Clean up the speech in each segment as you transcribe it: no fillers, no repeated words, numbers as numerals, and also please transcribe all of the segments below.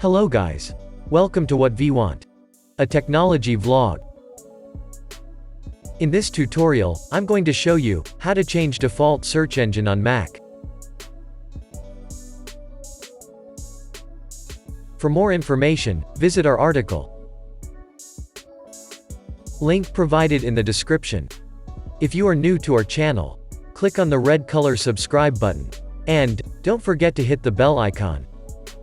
Hello guys. Welcome to Whatvwant, a technology vlog. In this tutorial, I'm going to show you how to change default search engine on Mac. For more information, visit our article. Link provided in the description. If you are new to our channel, click on the red color subscribe button. And don't forget to hit the bell icon.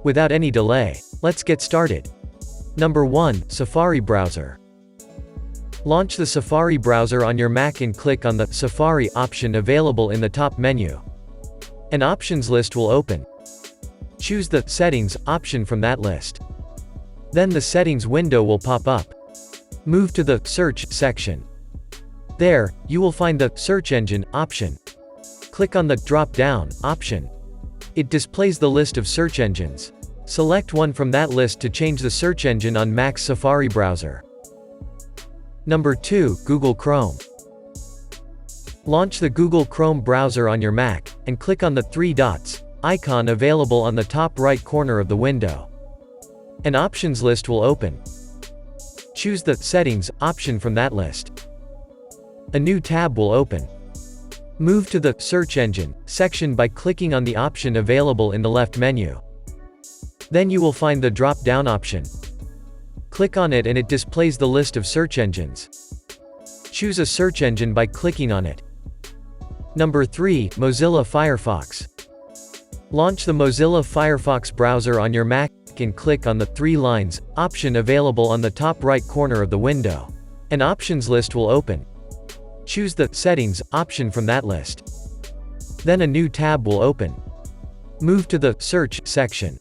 Without any delay, let's get started. Number 1. Safari browser. Launch the Safari browser on your Mac and click on the Safari option available in the top menu. An options list will open. Choose the Settings option from that list. Then the Settings window will pop up. Move to the Search section. There, you will find the Search Engine option. Click on the drop-down option. It displays the list of search engines. Select one from that list to change the search engine on Mac's Safari browser. Number 2. Google Chrome. Launch the Google Chrome browser on your Mac, and click on the three dots icon available on the top right corner of the window. An options list will open. Choose the Settings option from that list. A new tab will open. Move to the Search Engine section by clicking on the option available in the left menu. Then you will find the drop-down option. Click on it and it displays the list of search engines. Choose a search engine by clicking on it. Number 3. Mozilla Firefox. Launch the Mozilla Firefox browser on your Mac and click on the three lines option available on the top right corner of the window. An options list will open. Choose the Settings option from that list. Then a new tab will open. Move to the Search section.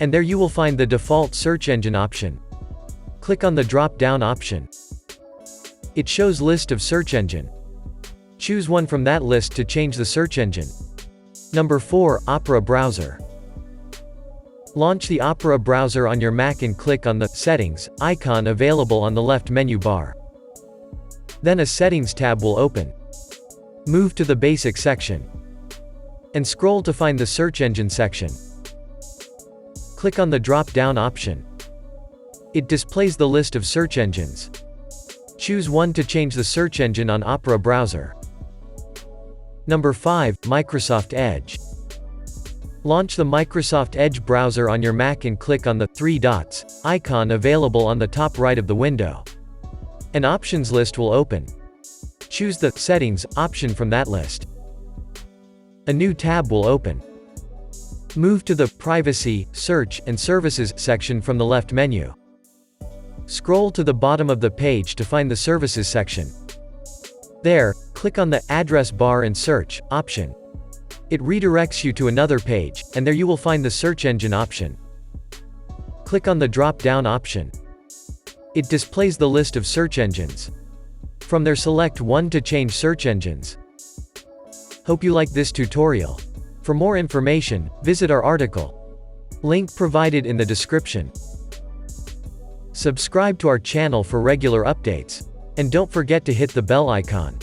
And there you will find the default search engine option. Click on the drop-down option. It shows list of search engine. Choose one from that list to change the search engine. Number 4. Opera browser. Launch the Opera browser on your Mac and click on the Settings icon available on the left menu bar. Then a Settings tab will open. Move to the Basic section. And scroll to find the Search Engine section. Click on the drop-down option. It displays the list of search engines. Choose one to change the search engine on Opera browser. Number 5. Microsoft Edge. Launch the Microsoft Edge browser on your Mac and click on the three dots icon available on the top right of the window. An options list will open. Choose the Settings option from that list. A new tab will open. Move to the Privacy, Search, and Services section from the left menu. Scroll to the bottom of the page to find the Services section. There, click on the Address Bar and Search option. It redirects you to another page, and there you will find the Search Engine option. Click on the drop-down option. It displays the list of search engines. From there select one to change search engines. Hope you like this tutorial. For more information, visit our article. Link provided in the description. Subscribe to our channel for regular updates. And don't forget to hit the bell icon.